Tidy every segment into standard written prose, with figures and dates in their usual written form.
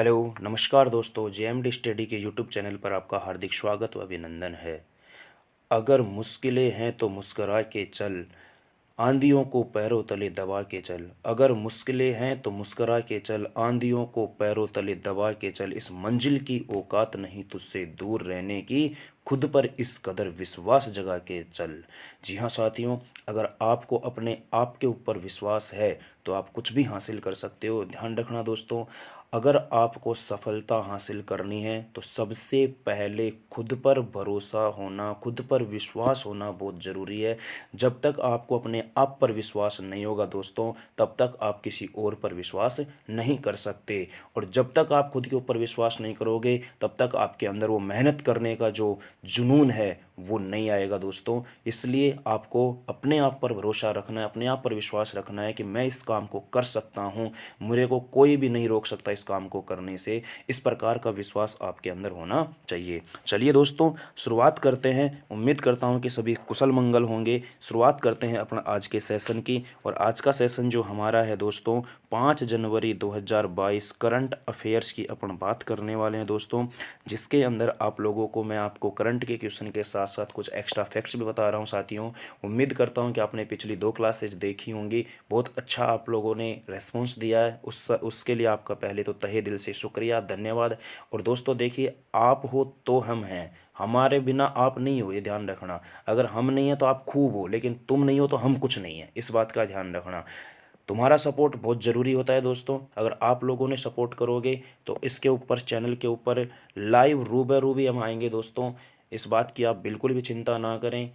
Hello नमस्कार दोस्तों, JMD study के यूट्यूब चैनल पर आपका हार्दिक स्वागत व अभिनंदन है। अगर मुश्किलें हैं तो मुस्करा के चल, आंधियों को पैरों तले दबा के चल। अगर मुश्किलें हैं तो मुस्करा के चल, आंधियों को पैरों तले दबा के चल। इस मंजिल की औकात नहीं तुझसे दूर रहने की, खुद पर इस कदर विश्वास जगा के चल। जी हाँ साथियों, अगर आपको अपने आप के ऊपर विश्वास है तो आप कुछ भी हासिल कर सकते हो। ध्यान रखना दोस्तों, अगर आपको सफलता हासिल करनी है तो सबसे पहले खुद पर भरोसा होना, खुद पर विश्वास होना बहुत ज़रूरी है। जब तक आपको अपने आप पर विश्वास नहीं होगा दोस्तों, तब तक आप किसी और पर विश्वास नहीं कर सकते। और जब तक आप खुद के ऊपर विश्वास नहीं करोगे, तब तक आपके अंदर वो मेहनत करने का जो जुनून है वो नहीं आएगा दोस्तों। इसलिए आपको अपने आप पर भरोसा रखना है, अपने आप पर विश्वास रखना है कि मैं इस काम को कर सकता हूँ, मेरे को कोई भी नहीं रोक सकता इस काम को करने से। इस प्रकार का विश्वास आपके अंदर होना चाहिए। चलिए दोस्तों, शुरुआत करते हैं। उम्मीद करता हूँ कि सभी कुशल मंगल होंगे। शुरुआत करते हैं अपना आज के सेशन की। और आज का सेशन जो हमारा है दोस्तों, 5 जनवरी 2022 करंट अफेयर्स की अपन बात करने वाले हैं दोस्तों, जिसके अंदर आप लोगों को मैं आपको करंट के क्वेश्चन के साथ साथ कुछ एक्स्ट्रा फैक्ट्स भी बता रहा हूं साथियों। उम्मीद करता हूं कि आपने पिछली 2 क्लासेज देखी होंगी। बहुत अच्छा आप लोगों ने रेस्पॉन्स दिया है, उसके लिए आपका पहले तो तहे दिल से शुक्रिया, धन्यवाद। और दोस्तों देखिए, आप हो तो हम हैं, हमारे बिना आप नहीं हो, ये ध्यान रखना। अगर हम नहीं है तो आप खूब हो, लेकिन तुम नहीं हो तो हम कुछ नहीं है, इस बात का ध्यान रखना। तुम्हारा सपोर्ट बहुत ज़रूरी होता है दोस्तों। अगर आप लोगों ने सपोर्ट करोगे तो इसके ऊपर, चैनल के ऊपर लाइव रूबरू भी हम आएंगे दोस्तों। इस बात की आप बिल्कुल भी चिंता ना करें,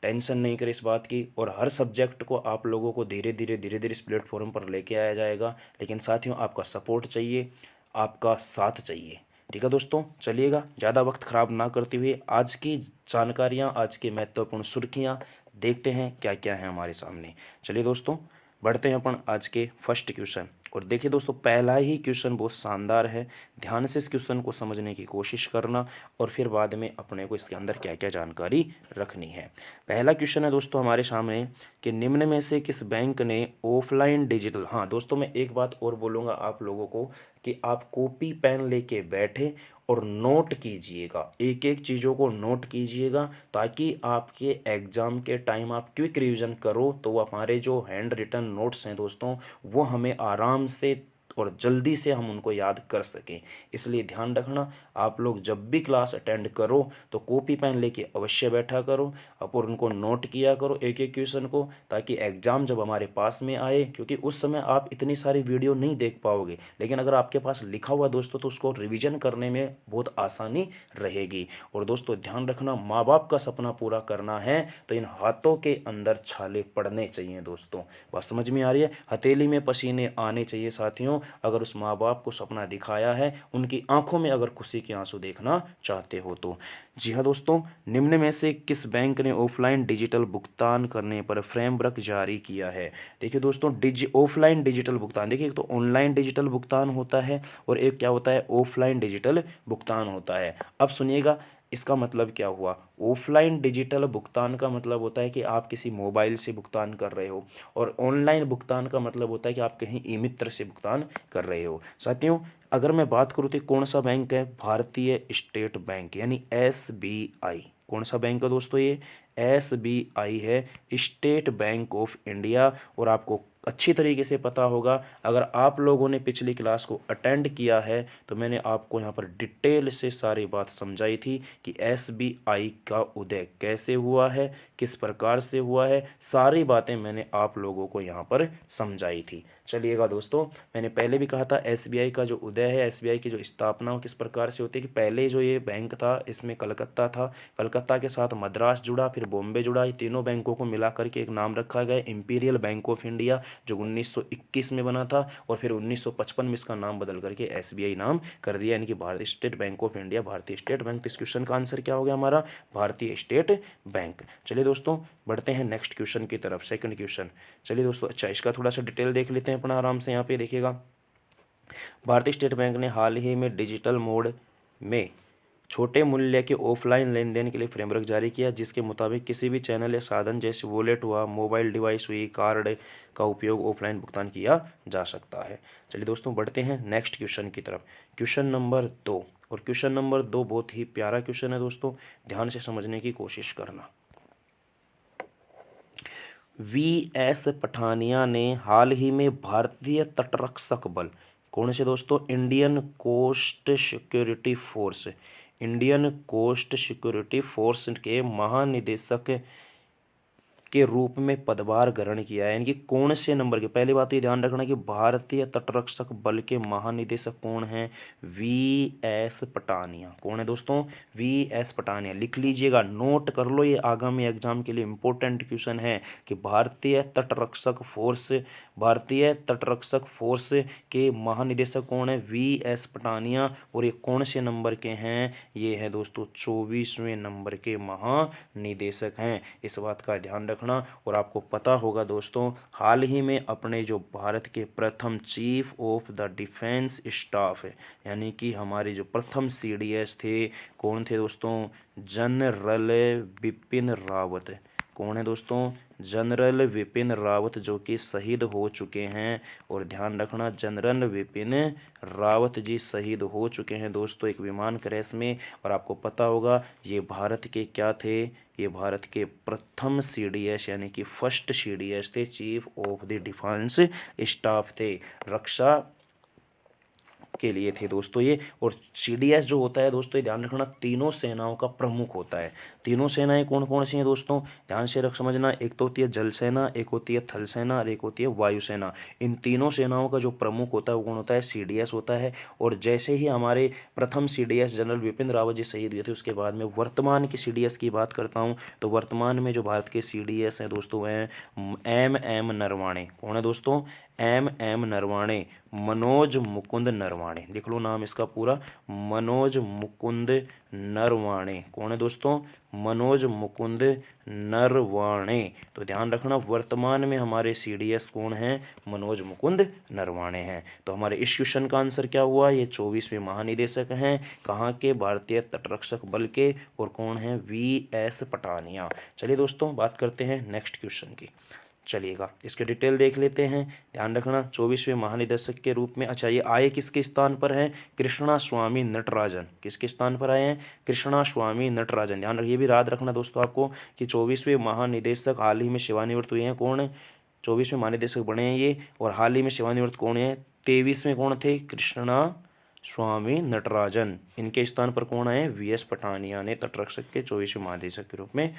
टेंशन नहीं करें इस बात की। और हर सब्जेक्ट को आप लोगों को धीरे धीरे इस प्लेटफॉर्म पर लेके आया जाएगा। लेकिन साथियों, आपका सपोर्ट चाहिए, आपका साथ चाहिए। ठीक है दोस्तों, चलिएगा ज़्यादा वक्त ख़राब ना करते हुए आज की जानकारियाँ, आज की महत्वपूर्ण सुर्खियाँ देखते हैं क्या क्या है हमारे सामने। चलिए दोस्तों, बढ़ते हैं अपन आज के फर्स्ट क्वेश्चन। और देखिए दोस्तों, पहला ही क्वेश्चन बहुत शानदार है। ध्यान से इस क्वेश्चन को समझने की कोशिश करना और फिर बाद में अपने को इसके अंदर क्या क्या जानकारी रखनी है। पहला क्वेश्चन है दोस्तों हमारे सामने कि निम्न में से किस बैंक ने ऑफलाइन डिजिटल, हाँ दोस्तों मैं एक बात और बोलूँगा आप लोगों को कि आप कॉपी पेन लेके बैठे और नोट कीजिएगा, एक एक चीज़ों को नोट कीजिएगा, ताकि आपके एग्ज़ाम के टाइम आप क्विक रिवीजन करो तो हमारे जो हैंड रिटन नोट्स हैं दोस्तों, वो हमें आराम से और जल्दी से हम उनको याद कर सकें। इसलिए ध्यान रखना, आप लोग जब भी क्लास अटेंड करो तो कॉपी पेन लेके अवश्य बैठा करो और उनको नोट किया करो एक एक क्वेश्चन को, ताकि एग्ज़ाम जब हमारे पास में आए, क्योंकि उस समय आप इतनी सारी वीडियो नहीं देख पाओगे, लेकिन अगर आपके पास लिखा हुआ दोस्तों तो उसको रिवीजन करने में बहुत आसानी रहेगी। और दोस्तों ध्यान रखना, माँ बाप का सपना पूरा करना है तो इन हाथों के अंदर छाले पड़ने चाहिए दोस्तों। बात समझ में आ रही है? हथेली में पसीने आने चाहिए साथियों। अगर उस माँ बाप को सपना दिखाया है, उनकी आंखों में अगर खुशी के आंसू देखना चाहते हो तो। जी हाँ दोस्तों, निम्न में से किस बैंक ने ऑफलाइन डिजिटल भुगतान करने पर फ्रेमवर्क जारी किया है? देखिए दोस्तों, ऑफलाइन डिजिटल भुगतान, देखिए एक तो ऑनलाइन डिजिटल भुगतान होता है और एक क्या होता है, ऑफलाइन डिजिटल भुगतान होता है। अब सुनिएगा, इसका मतलब क्या हुआ। ऑफलाइन डिजिटल भुगतान का मतलब होता है कि आप किसी मोबाइल से भुगतान कर रहे हो, और ऑनलाइन भुगतान का मतलब होता है कि आप कहीं ई मित्र से भुगतान कर रहे हो। साथियों, अगर मैं बात करूँ तो कौन सा बैंक है, भारतीय स्टेट बैंक यानी एसबीआई। कौन सा बैंक है दोस्तों, ये एसबीआई है, स्टेट बैंक ऑफ इंडिया। और आपको अच्छी तरीके से पता होगा, अगर आप लोगों ने पिछली क्लास को अटेंड किया है तो मैंने आपको यहाँ पर डिटेल से सारी बात समझाई थी कि एसबीआई का उदय कैसे हुआ है, किस प्रकार से हुआ है, सारी बातें मैंने आप लोगों को यहाँ पर समझाई थी। चलिएगा दोस्तों, मैंने पहले भी कहा था एसबीआई का जो उदय है, एसबीआई की जो स्थापना हो किस प्रकार से होती है, कि पहले जो ये बैंक था इसमें कलकत्ता था, कलकत्ता के साथ मद्रास जुड़ा, फिर बॉम्बे जुड़ा, ये तीनों बैंकों को मिला करके एक नाम रखा गया इंपीरियल बैंक ऑफ इंडिया, जो 1921 में बना था। और फिर 1955 में इसका नाम बदल करके एसबीआई नाम कर दिया, यानी कि भारतीय स्टेट बैंक ऑफ इंडिया, भारतीय स्टेट बैंक। इस क्वेश्चन का आंसर क्या हो गया हमारा, भारतीय स्टेट बैंक। चलिए दोस्तों, बढ़ते हैं नेक्स्ट क्वेश्चन की तरफ, सेकंड क्वेश्चन। चलिए दोस्तों, अच्छा इसका थोड़ा सा डिटेल देख लेते हैं अपना आराम से। यहाँ पे देखिएगा, भारतीय स्टेट बैंक ने हाल ही में डिजिटल मोड में छोटे मूल्य के ऑफलाइन लेन देन के लिए फ्रेमवर्क जारी किया, जिसके मुताबिक किसी भी चैनल या साधन जैसे वॉलेट हुआ, मोबाइल डिवाइस हुई, कार्ड का उपयोग ऑफलाइन भुगतान किया जा सकता है। चलिए दोस्तों बढ़ते हैं नेक्स्ट क्वेश्चन की तरफ। क्वेश्चन नंबर 2, और क्वेश्चन नंबर 2 बहुत ही प्यारा क्वेश्चन है दोस्तों, ध्यान से समझने की कोशिश करना। वी.एस. पठानिया ने हाल ही में भारतीय तटरक्षक बल, कौन से दोस्तों, Indian coast security force, Indian coast security force के महानिदेशक के रूप में पदभार ग्रहण किया है। यानी कि कौन से नंबर के, पहली बात तो ये ध्यान रखना कि भारतीय तटरक्षक बल के महानिदेशक कौन हैं, वी.एस. पठानिया। कौन है दोस्तों, वी.एस. पठानिया। लिख लीजिएगा, नोट कर लो, ये आगामी एग्जाम के लिए इंपॉर्टेंट क्वेश्चन है कि भारतीय तटरक्षक फोर्स के महानिदेशक कौन है, वी.एस. पठानिया। और ये कौन से नंबर के हैं, ये है दोस्तों 24वें नंबर के महानिदेशक हैं। इस बात का ध्यान रखना। और आपको पता होगा दोस्तों, हाल ही में अपने जो भारत के प्रथम chief of the defence staff है, यानी कि हमारे जो प्रथम CDS थे, कौन थे दोस्तों, जनरल बिपिन रावत। कौन है दोस्तों, जनरल विपिन रावत, जो कि शहीद हो चुके हैं। और ध्यान रखना, जनरल विपिन रावत जी शहीद हो चुके हैं दोस्तों एक विमान क्रैश में। और आपको पता होगा ये भारत के क्या थे, ये भारत के प्रथम CDS यानी कि फर्स्ट CDS थे, chief of the defence staff थे, रक्षा के लिए थे दोस्तों ये। और CDS जो होता है दोस्तों, ये ध्यान रखना, तीनों सेनाओं का प्रमुख होता है। तीनों सेनाएं कौन कौन सी हैं दोस्तों, ध्यान से रख समझना। एक तो होती है जल सेना, एक होती है थल सेना, और एक होती है वायुसेना। इन तीनों सेनाओं का जो प्रमुख होता है वो कौन होता है, CDS होता है। और जैसे ही हमारे प्रथम CDS जनरल बिपिन रावत जी शहीद हुए थे, उसके बाद में वर्तमान के CDS की बात करता हूँ, तो वर्तमान में जो भारत के CDS हैं दोस्तों वह हैं MM नरवाणे। कौन है दोस्तों, MM नरवाणे, मनोज मुकुंद नरवाणे। लिख लो नाम इसका पूरा, मनोज मुकुंद नरवाणे। कौन है दोस्तों, मनोज मुकुंद नरवाणे। तो ध्यान रखना, वर्तमान में हमारे CDS कौन हैं, मनोज मुकुंद नरवाणे हैं। तो हमारे इस क्वेश्चन का आंसर क्या हुआ, ये 24वें महानिदेशक हैं, कहाँ के, भारतीय तटरक्षक बल के। और कौन है, वी.एस. पठानिया। चलिए दोस्तों बात करते हैं नेक्स्ट क्वेश्चन की। चलिएगा इसके डिटेल देख लेते हैं। ध्यान रखना, 24वें महानिदेशक के रूप में, अच्छा ये आए किसके स्थान पर हैं, कृष्णा स्वामी नटराजन। किसके स्थान पर आए हैं, कृष्णा स्वामी नटराजन। ध्यान रखिए, भी याद रखना दोस्तों आपको कि 24वें महानिदेशक हाल ही में सेवानिवृत्त हुए हैं। कौन है, 24वें महानिदेशक बने हैं ये, और हाल ही में सेवानिवृत्त कौन है, 23वें कौन थे, कृष्णा स्वामी नटराजन। इनके स्थान पर कौन आए, वी.एस. पठानिया ने तटरक्षक के 24वें महानिदेशक के रूप में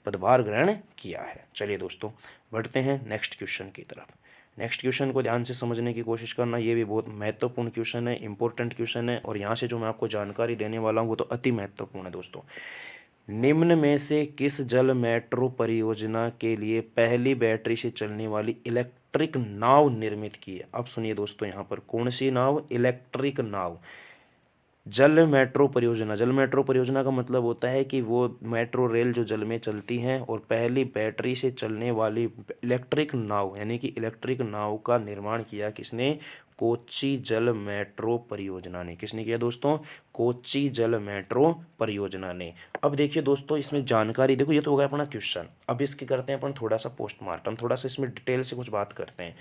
पदभार ग्रहण किया है। चलिए दोस्तों बढ़ते हैं नेक्स्ट क्वेश्चन की तरफ। नेक्स्ट क्वेश्चन को ध्यान से समझने की कोशिश करना, ये भी बहुत महत्वपूर्ण क्वेश्चन है, इंपॉर्टेंट क्वेश्चन है। और यहाँ से जो मैं आपको जानकारी देने वाला हूँ वो तो अति महत्वपूर्ण है दोस्तों। निम्न में से किस जल मेट्रो परियोजना के लिए पहली बैटरी से चलने वाली इलेक्ट्रिक नाव निर्मित की है। अब सुनिए दोस्तों, यहाँ पर कौन सी नाव, इलेक्ट्रिक नाव। जल मेट्रो परियोजना, जल मेट्रो परियोजना का मतलब होता है कि वो मेट्रो रेल जो जल में चलती हैं, और पहली बैटरी से चलने वाली इलेक्ट्रिक नाव, यानी कि इलेक्ट्रिक नाव का निर्माण किया किसने, कोच्चि जल मेट्रो परियोजना ने। किसने किया दोस्तों, कोच्चि जल मेट्रो परियोजना ने। अब देखिए दोस्तों, इसमें जानकारी देखो, ये तो हो गया अपना क्वेश्चन। अब इसकी करते हैं अपन थोड़ा सा पोस्टमार्टम, थोड़ा सा इसमें डिटेल से कुछ बात करते हैं।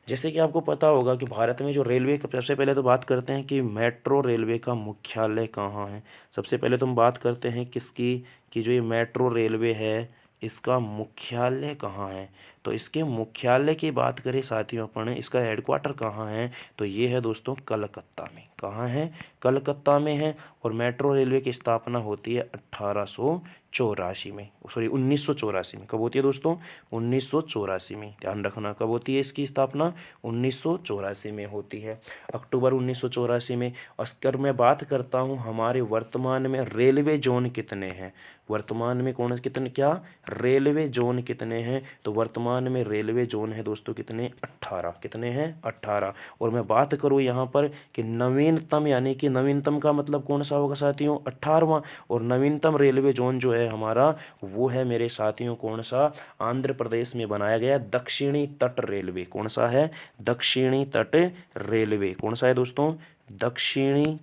जैसे कि आपको पता होगा कि भारत में जो रेलवे का, सबसे पहले तो बात करते हैं कि मेट्रो रेलवे का मुख्यालय कहाँ है। सबसे पहले तो हम बात करते हैं किसकी, कि जो ये मेट्रो रेलवे है इसका मुख्यालय कहाँ है। तो इसके मुख्यालय की बात करें साथियों अपन, इसका हेडक्वार्टर कहाँ है, तो ये है दोस्तों कलकत्ता में। कहाँ है, कलकत्ता में है। और मेट्रो रेलवे की स्थापना होती है 1884 में, सॉरी 1984 में। कब होती है दोस्तों, 1984 में। ध्यान रखना कब होती है इसकी स्थापना, 1984 में होती है, अक्टूबर 1984 में। अगर मैं बात करता हूँ हमारे वर्तमान में रेलवे जोन कितने हैं, वर्तमान में कौन कितने, क्या रेलवे जोन कितने हैं, तो वर्तमान में रेलवे जोन है दोस्तों कितने, 18। कितने हैं, 18। और मैं बात करूँ यहाँ पर कि नवीनतम, यानी कि नवीनतम का मतलब कौन सा होगा साथियों, 18वां। और नवीनतम रेलवे जोन जो है हमारा, वो है मेरे साथियों कौन सा, आंध्र प्रदेश में बनाया गया दक्षिणी तट रेलवे। कौन सा है, दक्षिणी तट रेलवे। कौन सा है दोस्तों, दक्षिणी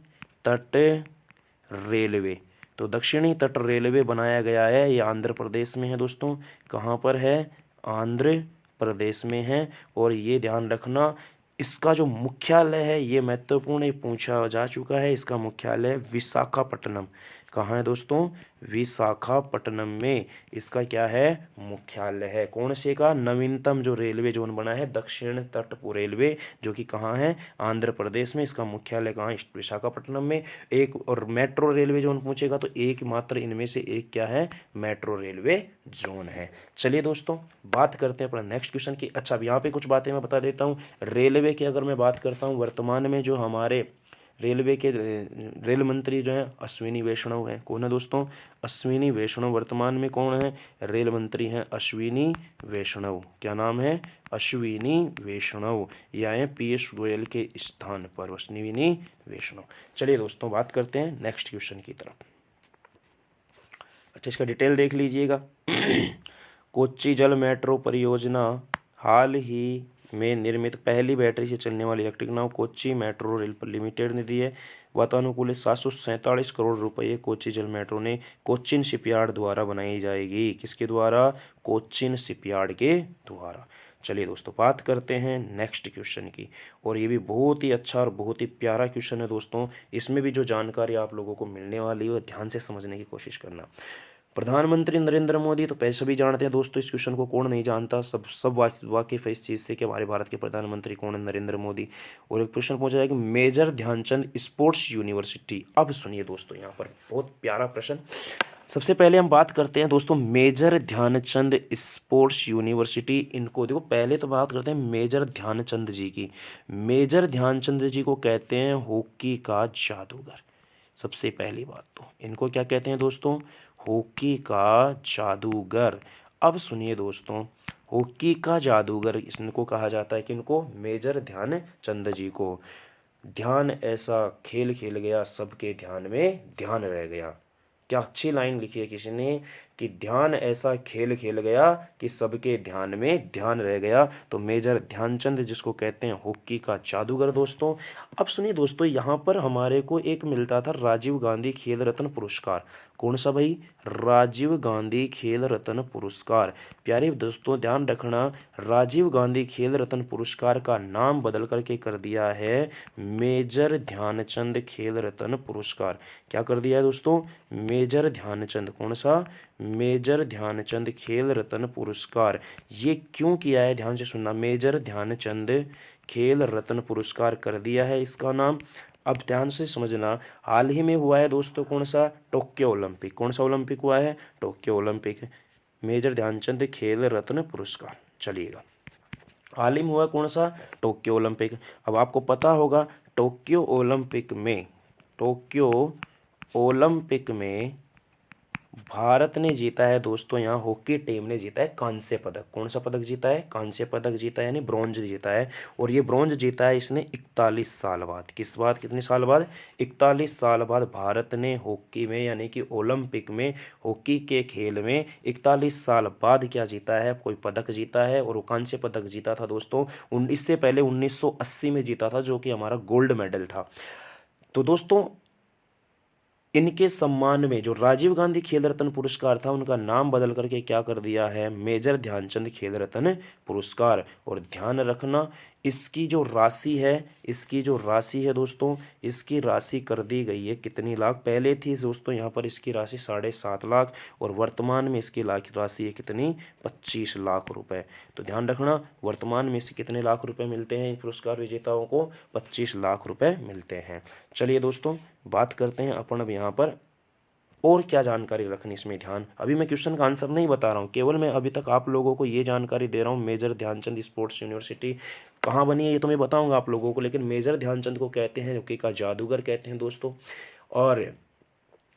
तट रेलवे। तो दक्षिणी तट रेलवे बनाया गया है, ये आंध्र प्रदेश में है दोस्तों। कहाँ पर है? आंध्र प्रदेश में है। और ये ध्यान रखना, इसका जो मुख्यालय है, ये महत्वपूर्ण, ये पूछा जा चुका है, इसका मुख्यालय विशाखापट्टनम। कहाँ है दोस्तों? विशाखापट्टनम में इसका क्या है? मुख्यालय है। कौन से का? नवीनतम जो रेलवे जोन बना है, दक्षिण तट रेलवे, जो कि कहाँ है? आंध्र प्रदेश में। इसका मुख्यालय कहाँ है? विशाखापट्टनम में। एक और मेट्रो रेलवे जोन पूछेगा तो एक मात्र इनमें से एक क्या है? मेट्रो रेलवे जोन है। चलिए दोस्तों, बात करते हैं अपना नेक्स्ट क्वेश्चन की। अच्छा, अब यहाँ पे कुछ बातें मैं बता देता हूँ। रेलवे की अगर मैं बात करता हूँ, वर्तमान में जो हमारे रेलवे के रेल मंत्री जो हैं अश्विनी वैष्णव हैं। कौन है दोस्तों? अश्विनी वैष्णव वर्तमान में कौन है? रेल मंत्री हैं अश्विनी वैष्णव। क्या नाम है? अश्विनी वैष्णव। ये आए पीयूष गोयल के स्थान पर, अश्विनी वैष्णव। चलिए दोस्तों, बात करते हैं नेक्स्ट क्वेश्चन की तरफ। अच्छा, इसका डिटेल देख लीजिएगा। कोच्चि जल मेट्रो परियोजना हाल ही में निर्मित पहली बैटरी से चलने वाली इलेक्ट्रिक नाव कोच्चि मेट्रो रेल लिमिटेड ने दी है। वातानुकूलित 747 करोड़ रुपये कोच्चि जल मेट्रो ने कोच्चिन शिपयार्ड द्वारा बनाई जाएगी। किसके द्वारा? कोच्चिन शिपयार्ड के द्वारा। चलिए दोस्तों, बात करते हैं नेक्स्ट क्वेश्चन की। और ये भी बहुत ही अच्छा और बहुत ही प्यारा क्वेश्चन है दोस्तों। इसमें भी जो जानकारी आप लोगों को मिलने वाली है, ध्यान से समझने की कोशिश करना। प्रधानमंत्री नरेंद्र मोदी, तो पैसे भी जानते हैं दोस्तों, इस क्वेश्चन को कौन नहीं जानता। सब वाकिफ है इस चीज़ से कि हमारे भारत के प्रधानमंत्री कौन है? नरेंद्र मोदी। और एक क्वेश्चन पूछा जाए कि मेजर ध्यानचंद स्पोर्ट्स यूनिवर्सिटी। अब सुनिए दोस्तों, यहाँ पर बहुत प्यारा प्रश्न। सबसे पहले हम बात करते हैं दोस्तों मेजर ध्यानचंद स्पोर्ट्स यूनिवर्सिटी। इनको देखो, पहले तो बात करते हैं मेजर ध्यानचंद जी की। मेजर ध्यानचंद जी को कहते हैं हॉकी का जादूगर। सबसे पहली बात तो इनको क्या कहते हैं दोस्तों? हॉकी का जादूगर। अब सुनिए दोस्तों, हॉकी का जादूगर इनको कहा जाता है कि इनको मेजर ध्यानचंद जी को। ध्यान ऐसा खेल खेल गया, सबके ध्यान में ध्यान रह गया। क्या अच्छी लाइन लिखी है किसी ने कि ध्यान ऐसा खेल खेल गया कि सबके ध्यान में ध्यान रह गया। तो मेजर ध्यानचंद जिसको कहते हैं हॉकी का जादूगर दोस्तों। अब सुनिए दोस्तों, यहाँ पर हमारे को एक मिलता था राजीव गांधी खेल रत्न पुरस्कार। कौन सा भाई? राजीव गांधी खेल रत्न पुरस्कार। प्यारे दोस्तों, ध्यान रखना, राजीव गांधी खेल रत्न पुरस्कार का नाम बदल करके कर दिया है मेजर ध्यानचंद खेल रत्न पुरस्कार। क्या कर दिया है दोस्तों? मेजर ध्यानचंद। कौन सा? मेजर ध्यानचंद खेल रत्न पुरस्कार। ये क्यों किया है? ध्यान से सुनना, मेजर ध्यानचंद खेल रत्न पुरस्कार कर दिया है इसका नाम। अब ध्यान से समझना, हाल ही में हुआ है दोस्तों कौन सा? Tokyo Olympic. कौन सा ओलंपिक हुआ है? Tokyo Olympic. मेजर ध्यानचंद खेल रत्न पुरस्कार। चलिएगा, हाल ही में हुआ कौन सा? Tokyo Olympic. अब आपको पता होगा टोक्यो ओलंपिक में भारत ने जीता है दोस्तों, यहाँ हॉकी टीम ने जीता है कांस्य पदक। कौन सा पदक जीता है? कांस्य पदक जीता है, यानी ब्रॉन्ज जीता है। और ये ब्रॉन्ज जीता है इसने 41 साल बाद। किस बात? कितने साल बाद? 41 साल बाद भारत ने हॉकी में, यानी कि ओलंपिक में, हॉकी के खेल में 41 साल बाद क्या जीता है? कोई पदक जीता है। और वो कांस्य पदक जीता था दोस्तों इससे पहले 1980 में जीता था, जो कि हमारा गोल्ड मेडल था। तो दोस्तों, इनके सम्मान में जो राजीव गांधी खेल रत्न पुरस्कार था, उनका नाम बदल करके क्या कर दिया है? मेजर ध्यानचंद खेल रत्न पुरस्कार। और ध्यान रखना, इसकी जो राशि है दोस्तों, इसकी राशि कर दी गई है कितनी लाख? पहले थी दोस्तों यहाँ पर इसकी राशि 7.5 लाख, और वर्तमान में इसकी राशि है कितनी? 25 लाख रुपए। तो ध्यान रखना, वर्तमान में इससे कितने लाख रुपए मिलते हैं पुरस्कार विजेताओं को? 25 लाख रुपए मिलते हैं। चलिए दोस्तों, बात करते हैं अपन अब यहाँ पर और क्या जानकारी रखनी इसमें ध्यान। अभी मैं क्वेश्चन का आंसर नहीं बता रहा हूँ, केवल मैं अभी तक आप लोगों को ये जानकारी दे रहा हूँ मेजर ध्यानचंद स्पोर्ट्स यूनिवर्सिटी कहाँ बनी है ये तो मैं बताऊँगा आप लोगों को, लेकिन मेजर ध्यानचंद को कहते हैं हॉकी का जादूगर कहते हैं दोस्तों। और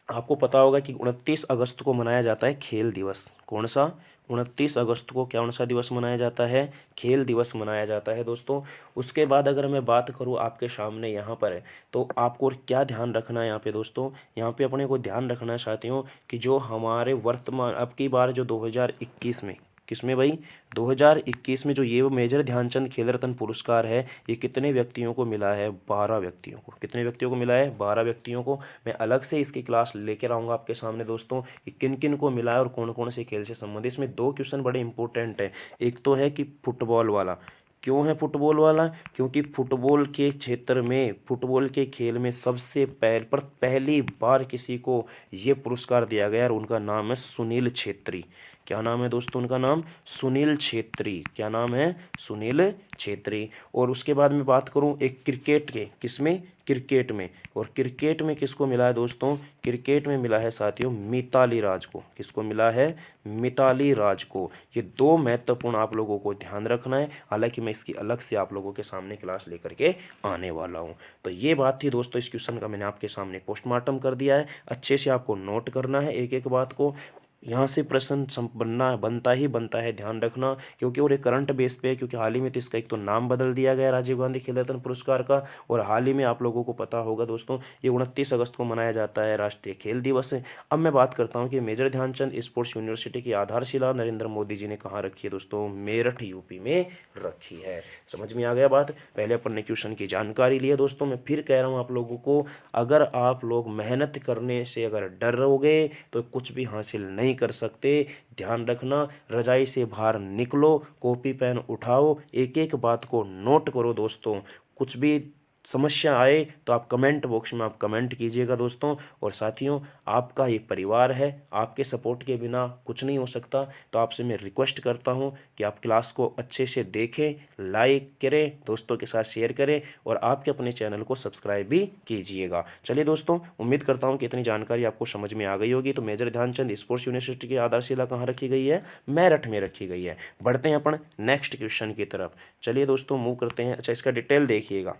आपको पता होगा कि 29 अगस्त को मनाया जाता है खेल दिवस। कौन सा? 29 अगस्त को कौन सा दिवस मनाया जाता है? खेल दिवस मनाया जाता है दोस्तों। उसके बाद अगर मैं बात करूँ आपके सामने यहाँ पर तो आपको क्या ध्यान रखना है यहाँ पे दोस्तों? यहाँ पे अपने को ध्यान रखना है साथियों कि जो हमारे वर्तमान अब की बार जो 2021 में किसमें भाई 2021 में जो ये मेजर ध्यानचंद खेल रत्न पुरस्कार है ये कितने व्यक्तियों को मिला है? 12 व्यक्तियों को। कितने व्यक्तियों को मिला है? 12 व्यक्तियों को। मैं अलग से इसकी क्लास लेकर आऊँगा आपके सामने दोस्तों कि किन किन को मिला है और कौन कौन से खेल से संबंधित। इसमें 2 क्वेश्चन बड़े इंपॉर्टेंट हैं। एक तो है कि फुटबॉल वाला। क्यों है फुटबॉल वाला? क्योंकि फुटबॉल के क्षेत्र में, फुटबॉल के खेल में सबसे पहली बार किसी को ये पुरस्कार दिया गया और उनका नाम है सुनील छेत्री। क्या नाम है दोस्तों उनका नाम? सुनील छेत्री। क्या नाम है? सुनील छेत्री। और उसके बाद मैं बात करूं एक क्रिकेट के, किसमें? क्रिकेट में। और क्रिकेट में किसको मिला है दोस्तों? क्रिकेट में मिला है साथियों मिताली राज को। किसको मिला है? मिताली राज को। ये 2 महत्वपूर्ण आप लोगों को ध्यान रखना है। हालांकि मैं इसकी अलग से आप लोगों के सामने क्लास लेकर के आने वाला हूँ। तो ये बात थी दोस्तों इस क्वेश्चन का, मैंने आपके सामने पोस्टमार्टम कर दिया है। अच्छे से आपको नोट करना है एक एक बात को। यहाँ से प्रश्न बनता है, ध्यान रखना। क्योंकि और एक करंट बेस पे है, क्योंकि हाल ही में तो इसका एक तो नाम बदल दिया गया राजीव गांधी खेल रत्न पुरस्कार का। और हाल ही में आप लोगों को पता होगा दोस्तों ये 29 अगस्त को मनाया जाता है राष्ट्रीय खेल दिवस। अब मैं बात करता हूँ कि मेजर ध्यानचंद स्पोर्ट्स यूनिवर्सिटी की आधारशिला नरेंद्र मोदी जी ने कहाँ रखी है दोस्तों? मेरठ यूपी में रखी है। समझ में आ गया बात? पहले अपन ने क्वेश्चन की जानकारी ली है दोस्तों। मैं फिर कह रहा हूँ आप लोगों को, अगर आप लोग मेहनत करने से अगर डर रहोगे तो कुछ भी हासिल नहीं कर सकते। ध्यान रखना, रजाई से बाहर निकलो, कॉपी पेन उठाओ, एक एक बात को नोट करो दोस्तों। कुछ भी समस्या आए तो आप कमेंट बॉक्स में आप कमेंट कीजिएगा दोस्तों। और साथियों आपका ये परिवार है, आपके सपोर्ट के बिना कुछ नहीं हो सकता। तो आपसे मैं रिक्वेस्ट करता हूँ कि आप क्लास को अच्छे से देखें, लाइक करें, दोस्तों के साथ शेयर करें और आपके अपने चैनल को सब्सक्राइब भी कीजिएगा। चलिए दोस्तों, उम्मीद करता हूँ कि इतनी जानकारी आपको समझ में आ गई होगी। तो मेजर ध्यानचंद स्पोर्ट्स यूनिवर्सिटी की आधारशिला कहाँ रखी गई है? मेरठ में रखी गई है। बढ़ते हैं अपन नेक्स्ट क्वेश्चन की तरफ। चलिए दोस्तों मूव करते हैं। अच्छा, इसका डिटेल देखिएगा।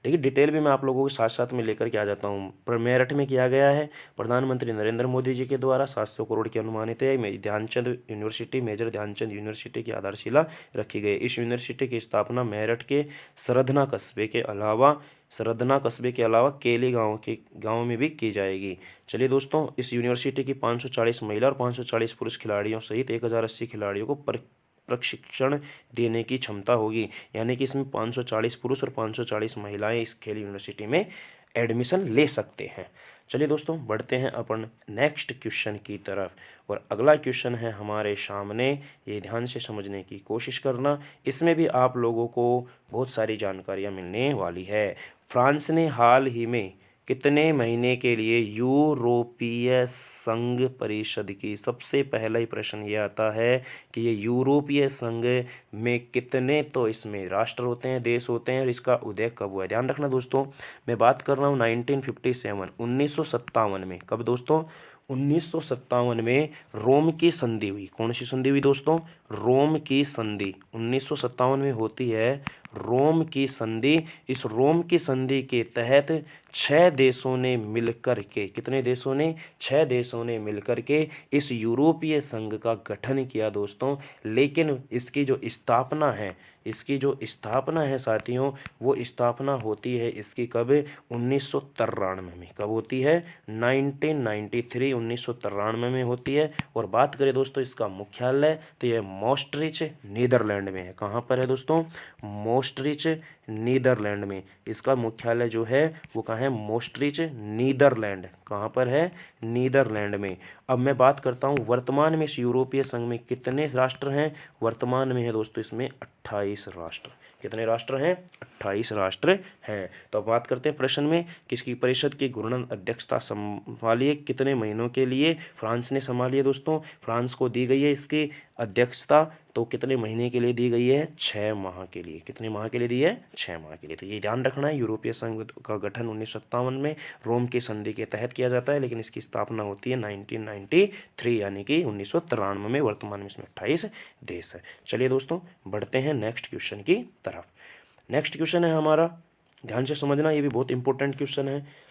देखिए डिटेल भी मैं आप लोगों के साथ साथ में लेकर के आ जाता हूँ। पर मेरठ में किया गया है प्रधानमंत्री नरेंद्र मोदी जी के द्वारा 700 करोड़ की अनुमानित है Dhyanchand university, major Dhyanchand university की आधारशिला रखी गई। इस यूनिवर्सिटी की स्थापना मेरठ के सरधना कस्बे के अलावा केली गांव में भी की जाएगी। चलिए दोस्तों, इस यूनिवर्सिटी की 540 महिला और 540 पुरुष खिलाड़ियों सहित 1080 खिलाड़ियों को प्रशिक्षण देने की क्षमता होगी। यानी कि इसमें 540 पुरुष और 540 महिलाएं इस खेल यूनिवर्सिटी में एडमिशन ले सकते हैं। चलिए दोस्तों, बढ़ते हैं अपन नेक्स्ट क्वेश्चन की तरफ। और अगला क्वेश्चन है हमारे सामने, ये ध्यान से समझने की कोशिश करना। इसमें भी आप लोगों को बहुत सारी जानकारियाँ मिलने वाली है। फ्रांस ने हाल ही में कितने महीने के लिए यूरोपीय संघ परिषद की, सबसे पहला ही प्रश्न ये आता है कि ये यूरोपीय संघ में कितने, तो इसमें राष्ट्र होते हैं, देश होते हैं, और इसका उदय कब हुआ है? ध्यान रखना दोस्तों, मैं बात कर रहा हूँ 1957 1957 में। कब दोस्तों? 1957 में रोम की संधि हुई। कौन सी संधि हुई दोस्तों? रोम की संधि 1957 में होती है, रोम की संधि। इस रोम की संधि के तहत 6 देशों ने मिलकर के, कितने देशों ने? 6 देशों ने मिलकर के इस यूरोपीय संघ का गठन किया दोस्तों। लेकिन इसकी जो स्थापना है साथियों, वो स्थापना होती है इसकी कब? 1993 में। कब होती है? 1993 में होती है। और बात करें दोस्तों इसका मुख्यालय, तो यह मोस्ट्रिच नीदरलैंड में है। कहाँ पर है दोस्तों? मोस्ट्रिच नीदरलैंड में। इसका मुख्यालय जो है वो कहाँ है? मोस्ट्रिच नीदरलैंड। कहाँ पर है? नीदरलैंड में। अब मैं बात करता हूँ वर्तमान में इस यूरोपीय संघ में कितने राष्ट्र हैं। वर्तमान में है दोस्तों इसमें 28 राष्ट्र। कितने राष्ट्र हैं? 28 राष्ट्र हैं। तो अब बात करते हैं प्रश्न में, किसकी परिषद की घूर्णन अध्यक्षता संभाली है, कितने महीनों के लिए? फ्रांस ने संभाली है दोस्तों। फ्रांस को दी गई है इसकी अध्यक्षता, तो कितने महीने के लिए दी गई है? 6 माह के लिए। कितने माह के लिए दी है? 6 माह के लिए। तो ये ध्यान रखना है, यूरोपीय संघ का गठन 1957 में रोम की संधि के तहत किया जाता है, लेकिन इसकी स्थापना होती है 1993 यानी कि 1993 में। वर्तमान में इसमें 28 देश है। चलिए दोस्तों, बढ़ते हैं नेक्स्ट क्वेश्चन की तरफ। नेक्स्ट क्वेश्चन है हमारा, ध्यान से समझना, ये भी बहुत इंपॉर्टेंट क्वेश्चन है।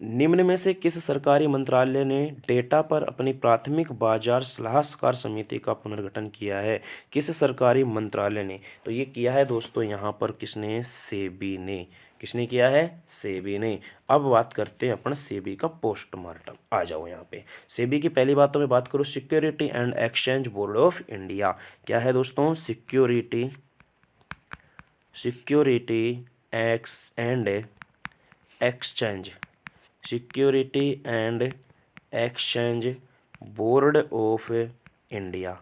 निम्न में से किस सरकारी मंत्रालय ने डेटा पर अपनी प्राथमिक बाजार सलाहकार समिति का पुनर्गठन किया है? किस सरकारी मंत्रालय ने? तो ये किया है दोस्तों यहाँ पर किसने? सेबी ने। किसने किया है? सेबी ने। अब बात करते हैं अपन सेबी का पोस्टमार्टम। आ जाओ यहाँ पे। सेबी की पहली बात तो मैं बात करूँ security and exchange board of India. क्या है दोस्तों? Security x and exchange, security and exchange board of India,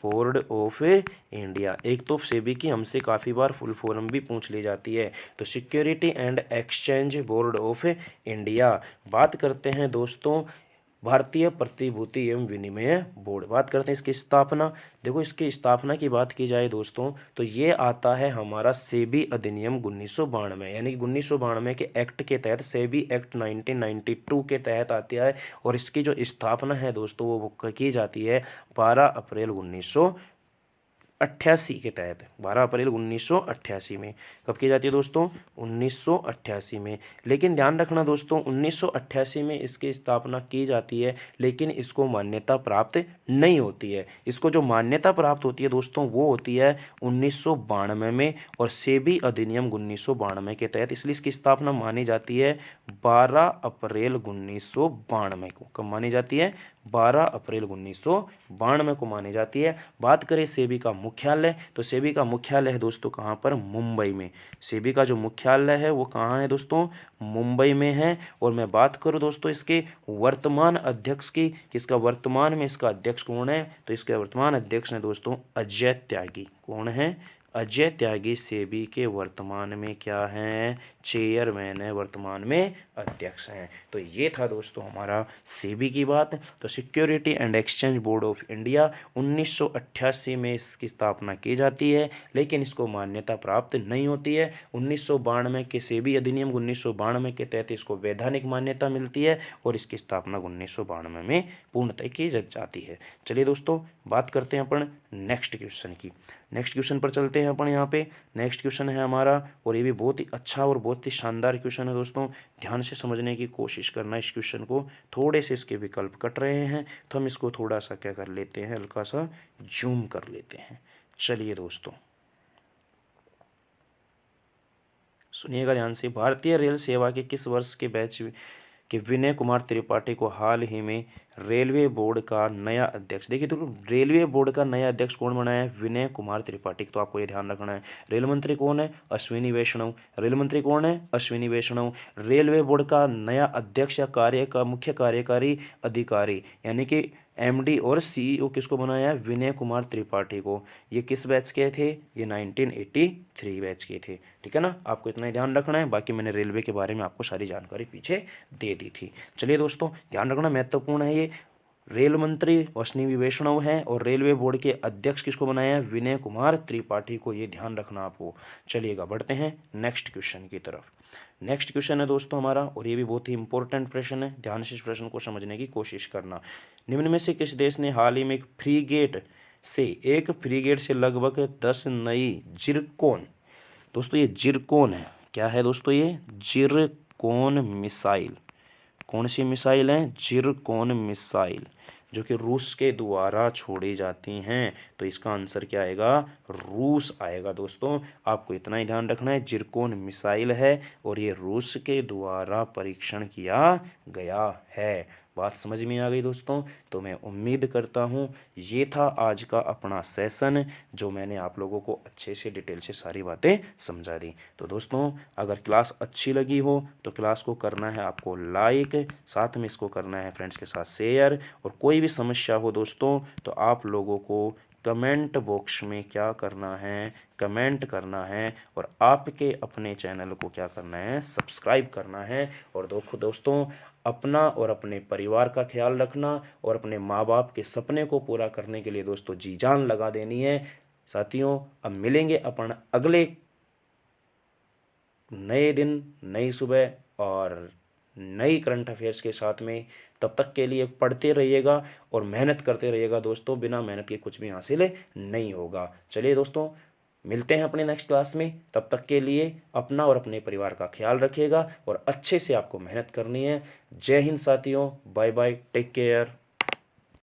board of India. एक तो सेबी की हमसे काफ़ी बार फुल फॉर्म भी पूछ ली जाती है, तो security and exchange board of India. बात करते हैं दोस्तों भारतीय प्रतिभूति एवं विनिमय बोर्ड। बात करते हैं इसकी स्थापना। देखो इसकी स्थापना की बात की जाए दोस्तों तो ये आता है हमारा सेबी अधिनियम 1992, यानी कि 1992 के एक्ट के तहत, सेबी एक्ट 1992 के तहत आती है। और इसकी जो स्थापना है दोस्तों वो की जाती है 12 अप्रैल 1988 के तहत। 12 अप्रैल 1988 में। कब की जाती है दोस्तों? 1988 में। लेकिन ध्यान रखना दोस्तों 1988 में इसकी स्थापना की जाती है, लेकिन इसको मान्यता प्राप्त नहीं होती है। इसको जो मान्यता प्राप्त होती है दोस्तों वो होती है 1992 में, और सेबी अधिनियम 1992 के तहत। इसलिए इसकी स्थापना मानी जाती है 12 अप्रैल 1992 को। कब मानी जाती है? 12 अप्रैल 1992 को मानी जाती है। बात करें सेबी का मुख्यालय, तो सेबी का मुख्यालय है दोस्तों कहाँ पर? मुंबई में। सेबी का जो मुख्यालय है वो कहाँ है दोस्तों? मुंबई में है। और मैं बात करूँ दोस्तों इसके वर्तमान अध्यक्ष की, किसका वर्तमान में इसका अध्यक्ष कौन है? तो इसके वर्तमान अध्यक्ष हैं दोस्तों अजय त्यागी। कौन है? अजय त्यागी सेबी के वर्तमान में क्या हैं? चेयरमैन है, वर्तमान में अध्यक्ष हैं। तो ये था दोस्तों हमारा सेबी की बात। तो security and exchange board of India 1988 में इसकी स्थापना की जाती है, लेकिन इसको मान्यता प्राप्त नहीं होती है। 1992 के सेबी अधिनियम 1992 के तहत इसको वैधानिक मान्यता मिलती है, और इसकी स्थापना 1992 में पूर्णतः की जाती है। चलिए दोस्तों बात करते हैं अपन नेक्स्ट क्वेश्चन की। नेक्स्ट क्वेश्चन पर चलते हैं अपन। यहाँ पे नेक्स्ट क्वेश्चन है हमारा, और ये भी बहुत ही अच्छा और बहुत ही शानदार क्वेश्चन है दोस्तों। ध्यान से समझने की कोशिश करना इस क्वेश्चन को। थोड़े से इसके विकल्प कट रहे हैं तो हम इसको थोड़ा सा क्या कर लेते हैं, हल्का सा जूम कर लेते हैं। चलिए दोस्तों सुनिएगा ध्यान से। भारतीय रेल सेवा के किस वर्ष के बैच कि विनय कुमार त्रिपाठी को हाल ही में रेलवे बोर्ड का नया अध्यक्ष, देखिए तो रेलवे बोर्ड का नया अध्यक्ष कौन बना है? विनय कुमार त्रिपाठी। तो आपको ये ध्यान रखना है। रेल मंत्री कौन है? अश्विनी वैष्णव। रेल मंत्री कौन है? अश्विनी वैष्णव। रेलवे बोर्ड का नया अध्यक्ष या मुख्य कार्यकारी अधिकारी यानी कि एमडी और सीईओ किसको बनाया है? विनय कुमार त्रिपाठी को। ये किस बैच के थे? ये 1983 बैच के थे। ठीक है ना, आपको इतना ही ध्यान रखना है। बाकी मैंने रेलवे के बारे में आपको सारी जानकारी पीछे दे दी थी। चलिए दोस्तों ध्यान रखना, महत्वपूर्ण है ये। रेल मंत्री अश्विनी वैष्णव हैं और रेलवे बोर्ड के अध्यक्ष किसको बनाया है? विनय कुमार त्रिपाठी को। ये ध्यान रखना आपको। चलिएगा बढ़ते हैं नेक्स्ट क्वेश्चन की तरफ। नेक्स्ट क्वेश्चन है दोस्तों हमारा, और ये भी बहुत ही इंपॉर्टेंट प्रश्न है। ध्यान से इस प्रश्न को समझने की कोशिश करना। निम्न में से किस देश ने हाल ही में एक फ्रीगेट से लगभग 10 नई जिरकोन, दोस्तों ये जिरकोन है, क्या है दोस्तों? ये जिरकोन मिसाइल। कौन सी मिसाइल है? जिरकोन मिसाइल, जो कि रूस के द्वारा छोड़ी जाती हैं। तो इसका आंसर क्या आएगा? रूस आएगा दोस्तों। आपको इतना ही ध्यान रखना है, जिरकोन मिसाइल है और ये रूस के द्वारा परीक्षण किया गया है। बात समझ में आ गई दोस्तों? तो मैं उम्मीद करता हूँ ये था आज का अपना सेशन, जो मैंने आप लोगों को अच्छे से डिटेल से सारी बातें समझा दी। तो दोस्तों अगर क्लास अच्छी लगी हो तो क्लास को करना है आपको लाइक, साथ में इसको करना है फ्रेंड्स के साथ शेयर, और कोई भी समस्या हो दोस्तों तो आप लोगों को कमेंट बॉक्स में क्या करना है? कमेंट करना है, और आपके अपने चैनल को क्या करना है? सब्सक्राइब करना है। और दोस्तों अपना और अपने परिवार का ख्याल रखना, और अपने माँ बाप के सपने को पूरा करने के लिए दोस्तों जी जान लगा देनी है। साथियों अब मिलेंगे अपन अगले नए दिन, नई सुबह और नई करंट अफेयर्स के साथ में। तब तक के लिए पढ़ते रहिएगा और मेहनत करते रहिएगा दोस्तों। बिना मेहनत के कुछ भी हासिल नहीं होगा। चलिए दोस्तों मिलते हैं अपने नेक्स्ट क्लास में। तब तक के लिए अपना और अपने परिवार का ख्याल रखिएगा और अच्छे से आपको मेहनत करनी है। जय हिंद साथियों, बाय बाय, टेक केयर।